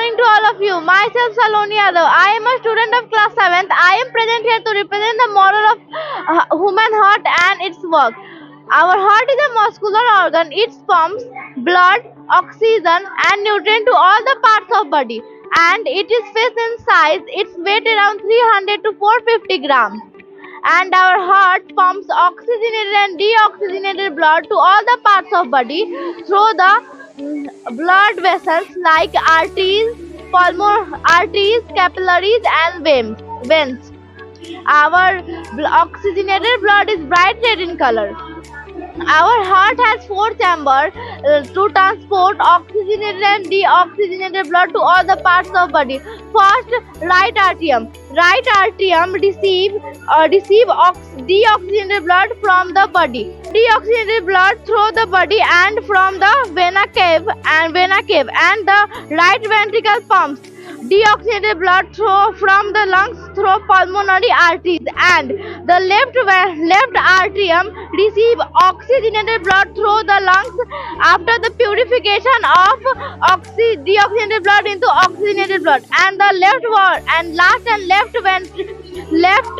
morning to all of you. Myself Saloni Yadav. I am a student of class 7th. I am present here to represent the model of human heart and its work. Our heart is a muscular organ. It pumps blood, oxygen and nutrient to all the parts of body. And it is fixed in size. Its weight around 300 to 450 grams. And our heart pumps oxygenated and deoxygenated blood to all the parts of body through the blood vessels like arteries, capillaries and veins. Our oxygenated blood is bright red in color. Our heart has 4 chambers to transport oxygenated and deoxygenated blood to all the parts of body. First, right atrium. Right atrium receive deoxygenated blood from the body. Deoxygenated blood through the body and from the vena cava and the right ventricle pumps deoxygenated blood from the lungs through pulmonary arteries, and the left atrium receive oxygenated blood through the lungs after the purification of deoxygenated blood into oxygenated blood, and the left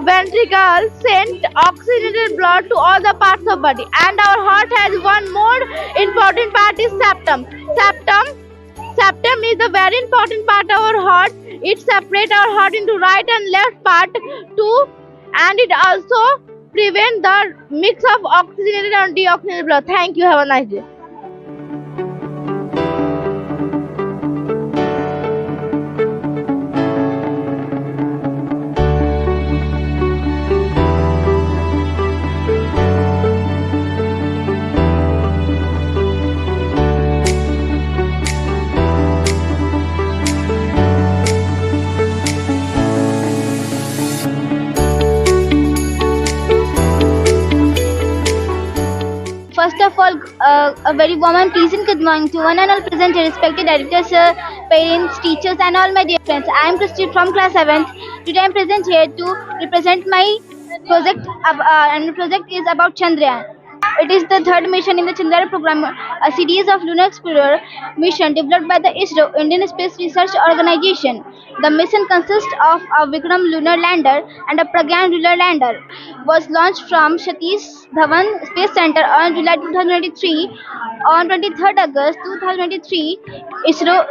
ventricle send oxygenated blood to all the parts of body. And our heart has one more important part is septum. Septum is a very important part of our heart. It separates our heart into right and left part too, and it also prevents the mix of oxygenated and deoxygenated blood. Thank you. Have a nice day. First of all, a very warm and pleasant good morning to one and all present, respected editors, parents, teachers, and all my dear friends. I am Christy from class 7th. Today I am present here to represent my project, and the project is about Chandrayaan. It is the third mission in the Chandrayaan program, a series of lunar explorer mission developed by the ISRO, Indian Space Research Organization. The mission consists of a Vikram lunar lander and a Pragyan lunar lander. Was launched from Satish Dhawan Space Center on July 2023. On 23rd August 2023, ISRO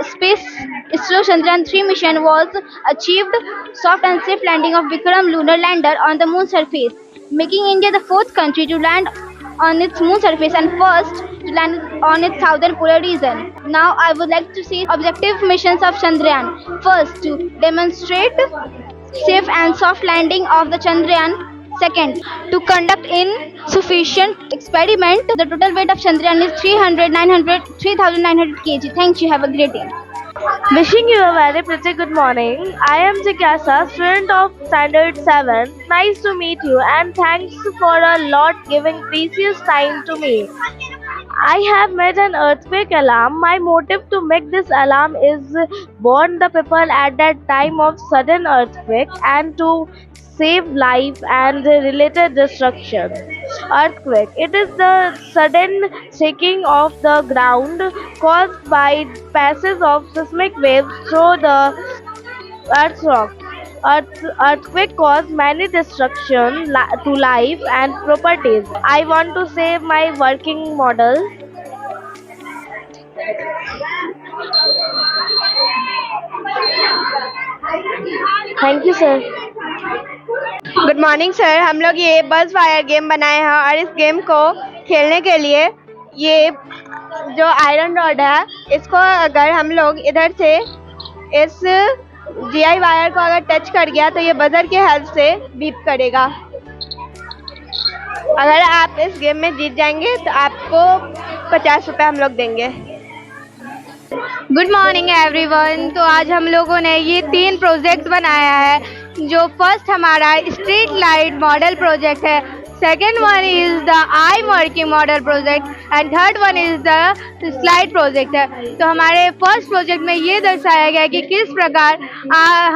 Chandrayaan 3 mission was achieved soft and safe landing of Vikram lunar lander on the moon surface, making India the fourth country to land on its moon surface and first to land on its southern polar region. Now I would like to see objective missions of Chandrayaan. First, to demonstrate safe and soft landing of the Chandrayaan. Second, to conduct insufficient experiment. The total weight of Chandrayaan is 3,900 kg. Thank you. Have a great day. Wishing you a very pretty good morning. I am Jigyasa, student of Standard 7. Nice to meet you and thanks for a lot giving precious time to me. I have made an earthquake alarm. My motive to make this alarm is warn the people at that time of sudden earthquake and to save life and related destruction. Earthquake. It is the sudden shaking of the ground caused by passage of seismic waves through the Earth's rock. Earthquake cause many destruction to life and properties. I want to save my working model. Thank you, sir. Good morning sir. हम लोग ये बस wire game बनाए हैं और इस game को खेलने के लिए ये जो आयरन रॉड है इसको अगर हम लोग इधर से इस जीआई वायर को अगर टच कर गया तो ये बजर के हेल्प से बीप करेगा। अगर आप इस गेम में जीत जाएंगे तो आपको 50 रुपये हम लोग देंगे। Good morning everyone. तो आज हम लोगों ने ये 3 प्रोजेक्ट बनाया है। जो फर्स्ट हमारा स्ट्रीट लाइट मॉडल प्रोजेक्ट है, second one is the I working model project and third one is the slide project है। तो हमारे फर्स्ट प्रोजेक्ट में ये दर्शाया गया कि किस प्रकार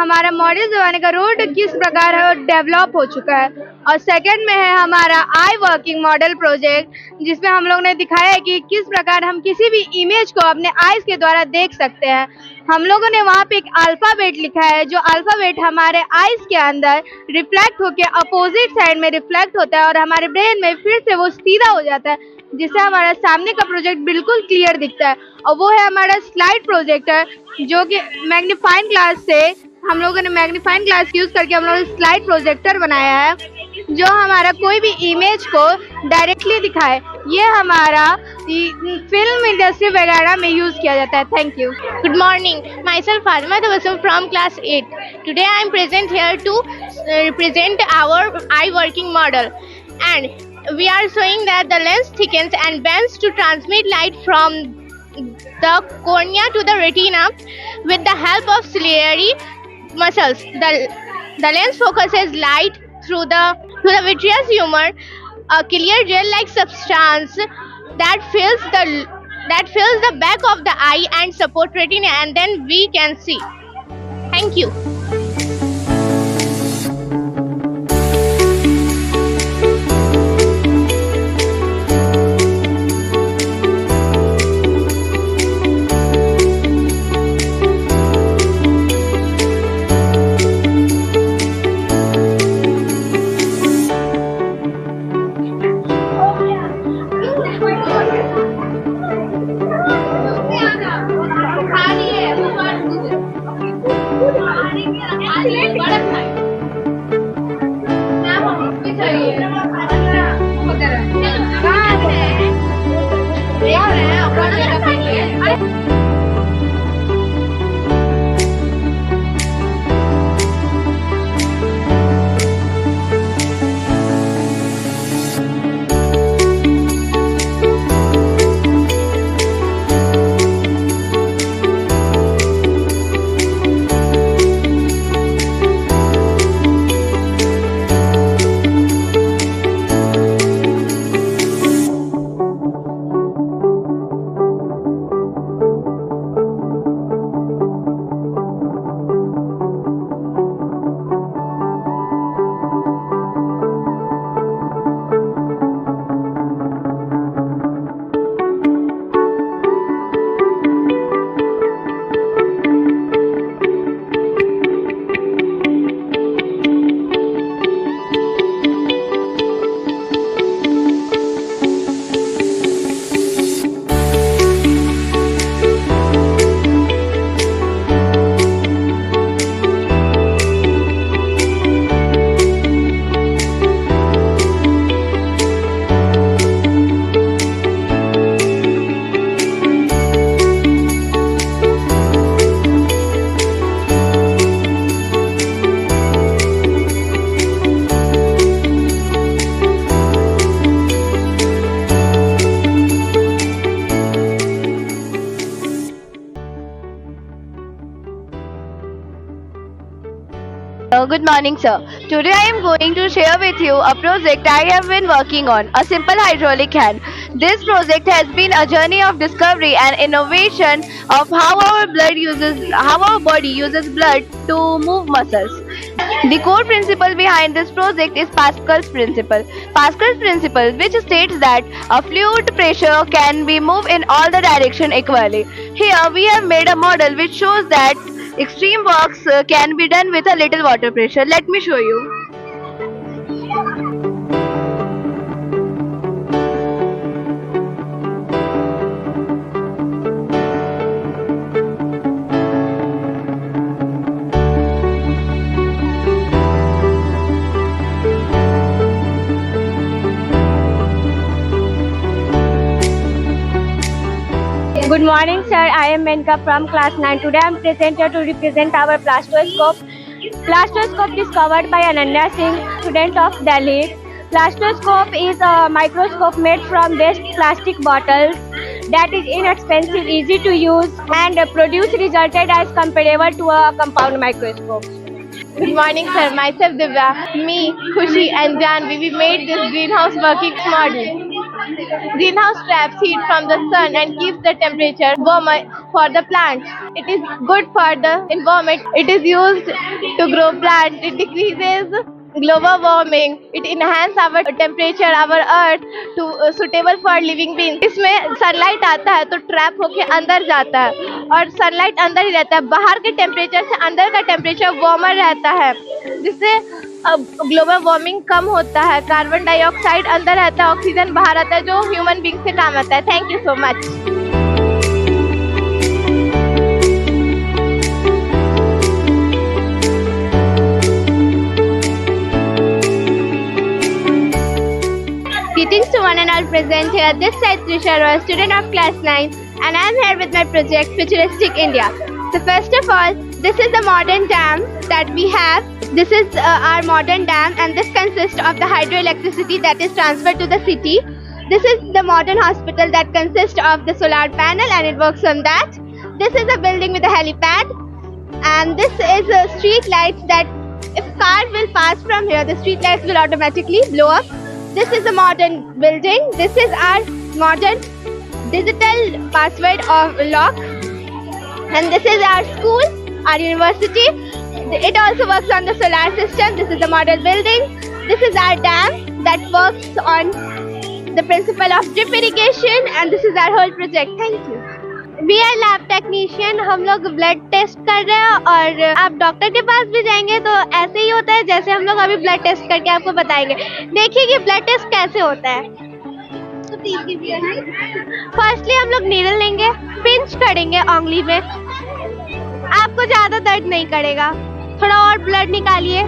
हमारा मॉडल जमाने का रोड किस प्रकार है डेवलप हो चुका है, और सेकंड में है हमारा आई वर्किंग मॉडल प्रोजेक्ट जिसमें हम लोग ने दिखाया है कि किस प्रकार हम किसी भी इमेज को अपने आईज के द्वारा देख सकते हैं। हम लोगों ने वहाँ पे एक अल्फाबेट लिखा है, जो अल्फाबेट हमारे आईज के अंदर रिफ्लेक्ट होके अपोजिट साइड में रिफ्लेक्ट होता है और हमारे ब्रेन में फिर से वो सीधा हो जाता है, जिससे हमारा सामने का प्रोजेक्ट बिल्कुल क्लियर दिखता है। और वो है हमारा स्लाइड प्रोजेक्टर, जो कि मैग्नीफाइंग ग्लास से हम लोगों ने मैग्नीफाइंग ग्लास यूज करके हम लोगों ने स्लाइड प्रोजेक्टर बनाया है, जो हमारा कोई भी इमेज को डायरेक्टली दिखाए। ये हमारा फिल्म इंडस्ट्री वगैरह में यूज किया जाता है। Thank you. Good morning. Myself Fatima Tabassum from class 8. Today I am present here to represent our eye working model. And we are showing that the lens thickens and bends to transmit light from the cornea to the retina with the help of ciliary muscles. The lens focuses light through the vitreous humor, a clear gel-like substance that fills the back of the eye and support retina, and then we can see. Thank you. Good morning, sir. Today I am going to share with you a project I have been working on, a simple hydraulic hand. This project has been a journey of discovery and innovation of how our body uses blood to move muscles. The core principle behind this project is Pascal's principle. Pascal's principle, which states that a fluid pressure can be moved in all the direction equally. Here we have made a model which shows that extreme works can be done with a little water pressure. Let me show you. Good morning, sir. I am Menka from class 9. Today I am present here to represent our plastoscope. Plastoscope discovered by Ananya Singh, student of Delhi. Plastoscope is a microscope made from waste plastic bottles that is inexpensive, easy to use, and produce resulted as comparable to a compound microscope. Good morning, sir. Myself Divya, me, Khushi, and Janvi, we made this greenhouse working model. Greenhouse traps heat from the sun and keeps the temperature warmer for the plants. It is good for the environment. It is used to grow plants. It decreases global warming. It enhance our temperature, our earth to suitable for living beings. इसमें sunlight आता है तो trap होके अंदर जाता है और sunlight अंदर ही रहता है. बाहर के temperature से अंदर का temperature warmer रहता है, जिससे ग्लोबल वार्मिंग कम होता है. कार्बन डाइऑक्साइड अंदर रहता है, ऑक्सीजन बाहर आता है, जो ह्यूमन बींग से काम आता है. Thank you so much. Greetings to one and all present here. This side Trisha Roy, student of class 9, and I am here with my project Futuristic India. So first of all, this is the modern dam that we have. This is our modern dam, and this consists of the hydroelectricity that is transferred to the city. This is the modern hospital that consists of the solar panel, and it works on that. This is a building with a helipad, and this is street lights that if car will pass from here, the street lights will automatically blow up. This is a modern building. This is our modern digital password of lock, and this is our school, our university. It also works on the solar system. This is the model building. This is our dam that works on the principle of drip irrigation, and this is our whole project. Thank you. We are lab technician. हम लोग blood test कर रहे हैं और आप doctor के पास भी जाएंगे तो ऐसे ही होता है जैसे हम लोग अभी ब्लड टेस्ट करके आपको बताएंगे. देखिए कि ब्लड टेस्ट कैसे होता है. फर्स्टली हम लोग नीडल लेंगे, पिंच करेंगे उंगली में. आपको ज्यादा दर्द नहीं करेगा. थोड़ा और ब्लड निकालिए.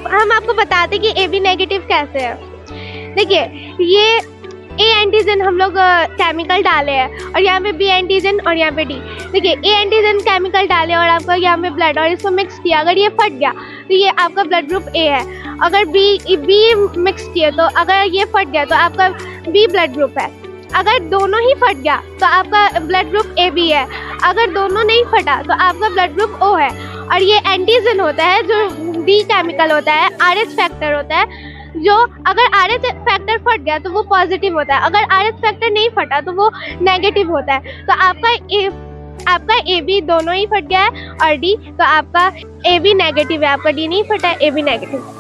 हम आपको बताते कि AB नेगेटिव कैसे है. देखिए, ये A एंटीजन हम लोग केमिकल डाले हैं और यहाँ पे B एंटीजन और यहाँ पे D. देखिए, A एंटीजन केमिकल डाले और आपका यहाँ पे ब्लड और इसको मिक्स किया. अगर ये फट गया तो ये आपका ब्लड ग्रुप A है. अगर B मिक्स किया तो अगर ये फट गया तो आपका B ब्लड ग्रुप है. अगर दोनों ही फट गया तो आपका ब्लड ग्रुप AB है. अगर दोनों नहीं फटा तो आपका ब्लड ग्रुप O है. और ये एंटीजन होता है जो D केमिकल होता है, RH फैक्टर होता है, जो अगर RH फैक्टर फट गया तो वो पॉजिटिव होता है. अगर RH फैक्टर नहीं फटा तो वो नेगेटिव होता है. तो आपका AB दोनों ही फट गया है और D, तो आपका AB नेगेटिव है. आपका D नहीं फटा है, AB negative.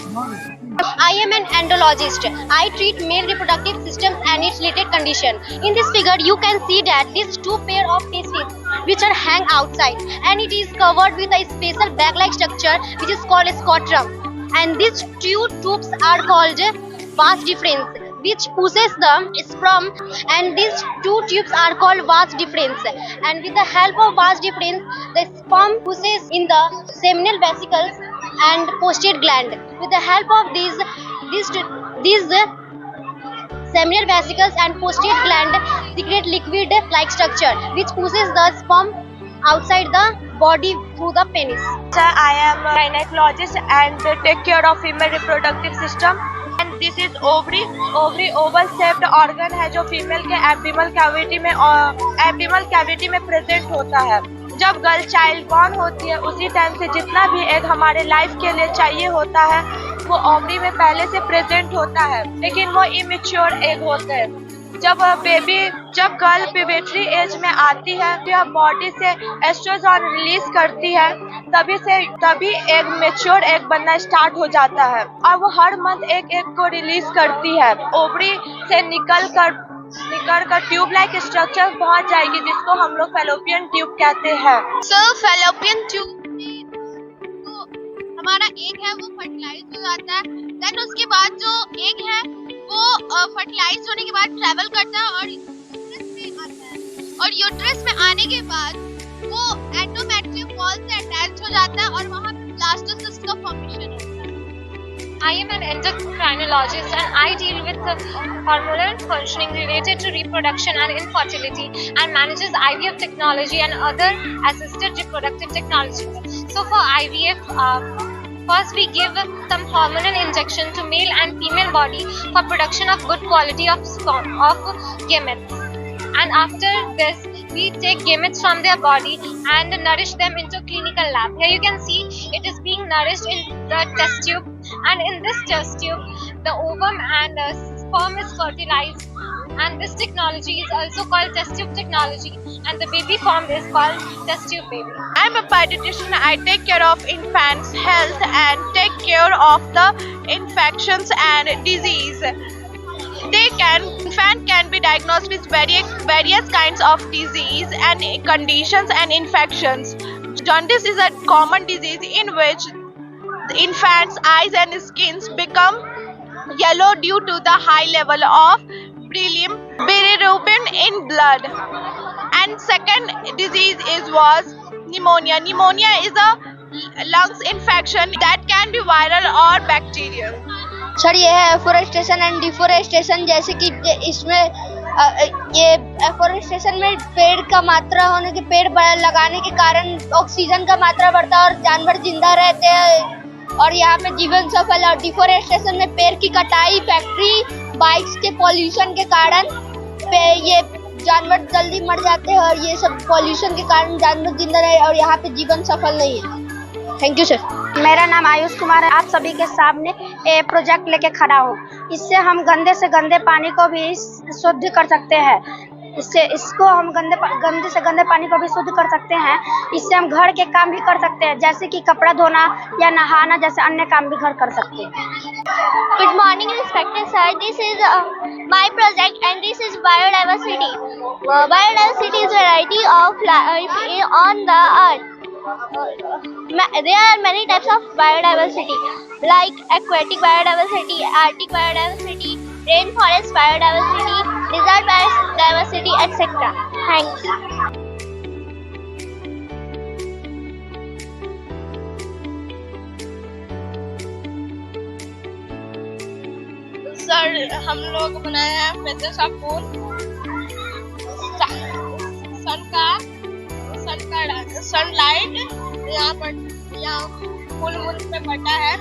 I am an andrologist. I treat male reproductive systems and its related condition. In this figure, you can see that these two pair of testes which are hang outside, and it is covered with a special bag-like structure which is called a scrotum. And these two tubes are called vas deferens, which pushes the sperm, and these two tubes are called vas deferens. And with the help of vas deferens, the sperm pushes in the seminal vesicles and posterior gland. With the help of these seminal vesicles and posterior gland secrete liquid like structure which pushes the sperm outside the body through the penis. Sir, I am a gynecologist and take care of female reproductive system. And this is ovary oval shaped organ है जो female के abdominal cavity में present होता है. जब girl child born होती है उसी टाइम से जितना भी एग हमारे लाइफ के लिए चाहिए होता है वो ओवरी में पहले से प्रेजेंट होता है, लेकिन वो इमेच्योर एग होते हैं. जब गर्ल प्यूबर्टी एज में आती है तो यह बॉडी से एस्ट्रोजन रिलीज करती है, तभी एग मेच्योर एग बनना स्टार्ट हो जाता है और वो हर मंथ एक एग को रिलीज करती है. ओवरी से निकल कर ट्यूब लाइक स्ट्रक्चर पहुंच जाएगी जिसको हम लोग फैलोपियन ट्यूब कहते हैं. सर, फैलोपियन ट्यूब तो हमारा एग है वो फर्टिलाइज हो जाता है. देन उसके बाद जो एग है वो फर्टिलाइज होने के बाद ट्रैवल करता है और यूट्रस में आता है, और यूट्रस में आने के बाद वो एंडोमेट्रियम वॉल से अटैच हो जाता है और वहाँ पे ब्लास्टोसिस्ट का फॉर्मेशन होता है। I am an endocrinologist and I deal with hormonal functioning related to reproduction and infertility and manages IVF technology and other assisted reproductive technology. So for IVF, first we give some hormonal injection to male and female body for production of good quality of sperm, of gametes. And after this, we take gametes from their body and nourish them into clinical lab. Here you can see it is being nourished in the test tube, and in this test tube, the ovum and sperm is fertilized. And this technology is also called test tube technology, and the baby form is called test tube baby. I'm a pediatrician. I take care of infants' health and take care of the infections and disease. Infant can be diagnosed with various kinds of disease and conditions and infections. Jaundice is a common disease in which the infant's eyes and skins become yellow due to the high level of bilirubin in blood. And second disease was pneumonia. Pneumonia is a lungs infection that can be viral or bacterial. Sir ये है afforestation and deforestation, जैसे कि इसमें ये afforestation में पेड़ का मात्रा होने के पेड़ लगाने के कारण ऑक्सीजन का मात्रा बढ़ता है और जानवर जिंदा रहते हैं और यहाँ पे जीवन सफल है। और डिफोरेस्टेशन में पेड़ की कटाई, फैक्ट्री, बाइक्स के पॉल्यूशन के कारण ये जानवर जल्दी मर जाते हैं और ये सब पॉल्यूशन के कारण जानवर जिंदा रहे और यहाँ पे जीवन सफल नहीं है। Thank you sir. मेरा नाम आयुष कुमार है। आप सभी के सामने एक प्रोजेक्ट लेके खड़ा हूँ। इससे हम गंदे से गंदे पानी को भी शुद्ध कर सकते हैं। इसको हम गंदे से गंदे पानी को भी शुद्ध कर सकते हैं। इससे हम घर के काम भी कर सकते हैं, जैसे कि कपड़ा धोना या नहाना जैसे अन्य काम भी घर कर सकते हैं। Good morning, respected sir. This is my project, and this is biodiversity. Biodiversity is variety of life on the earth. There are many types of biodiversity, like aquatic biodiversity, Arctic biodiversity, rainforest biodiversity, desert biodiversity, etc. Thanks. Sir हम लोग बनाए हैं faces of moon, sunlight यहाँ full moon पे पड़ता है,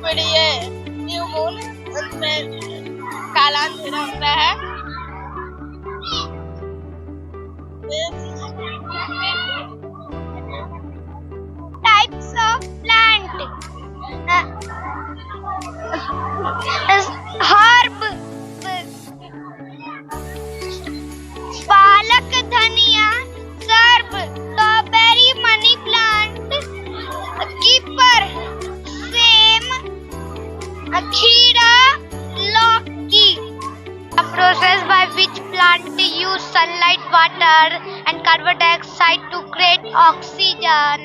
फिर ये न्यू मून उनमें काला अंधेरा होता है। Types of plant. Herb, पालक, धनिया, SERB, strawberry, money plant, keeper, same, खीरा, लौकी. A process by which plant use sunlight, water and carbon dioxide to create oxygen.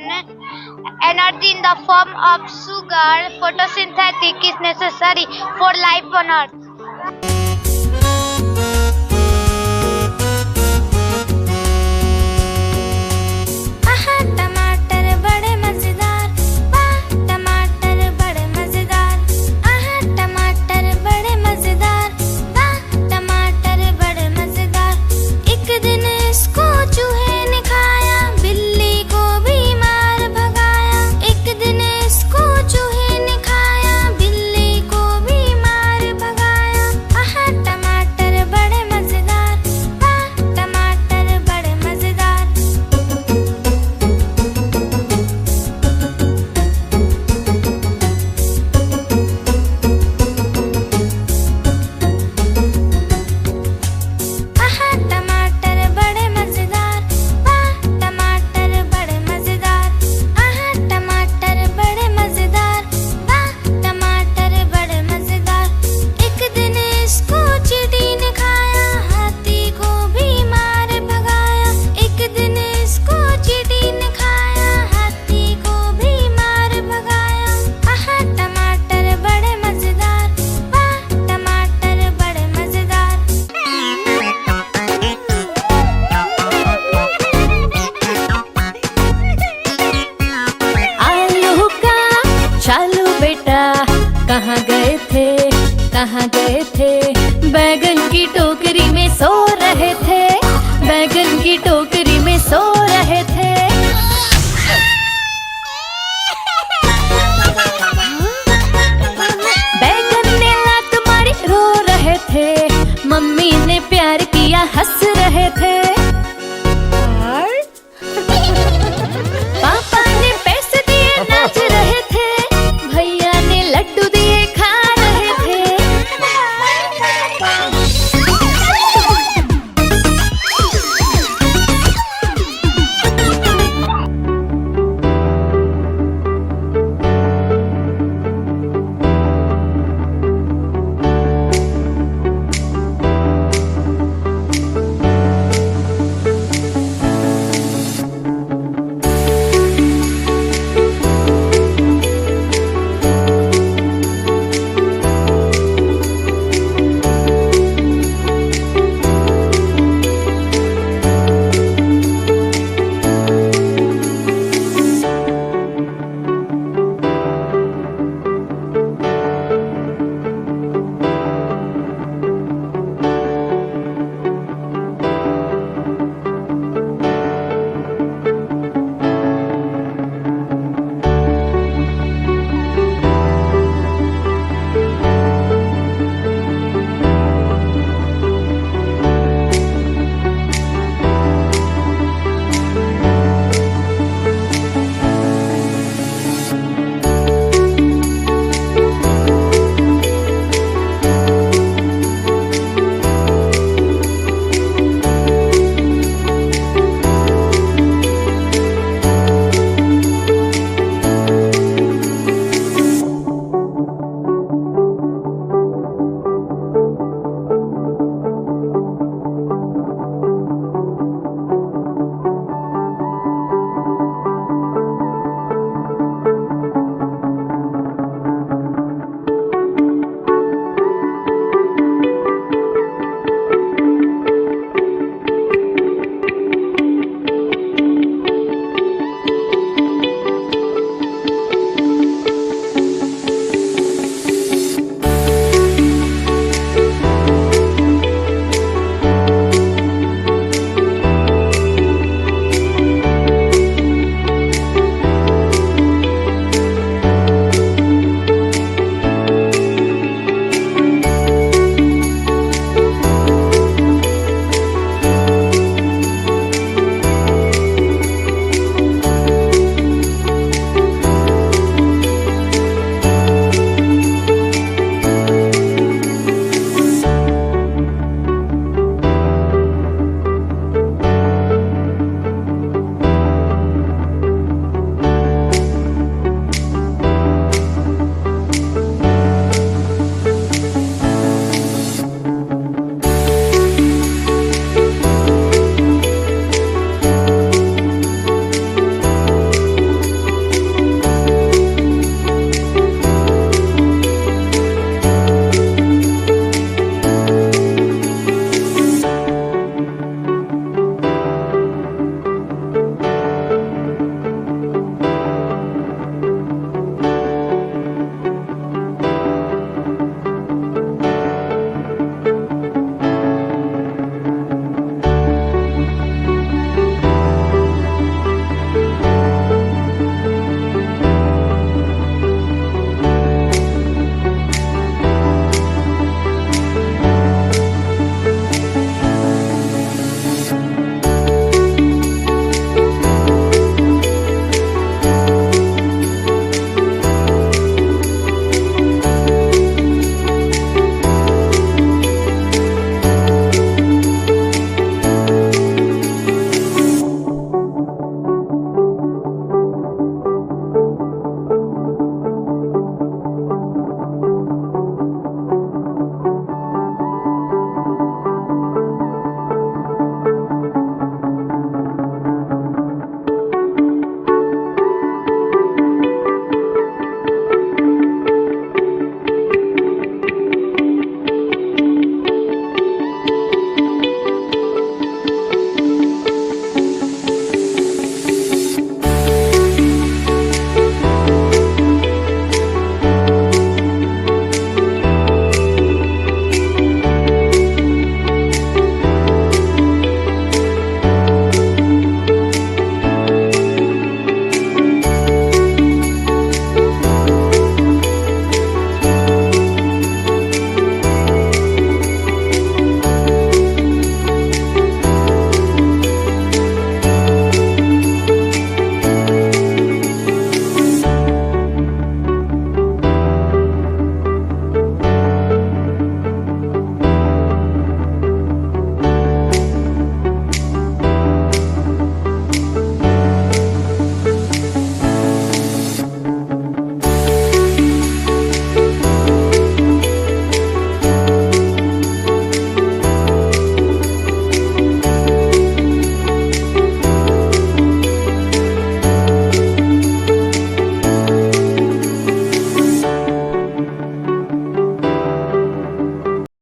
Energy in the form of sugar. Photosynthesis is necessary for life on earth.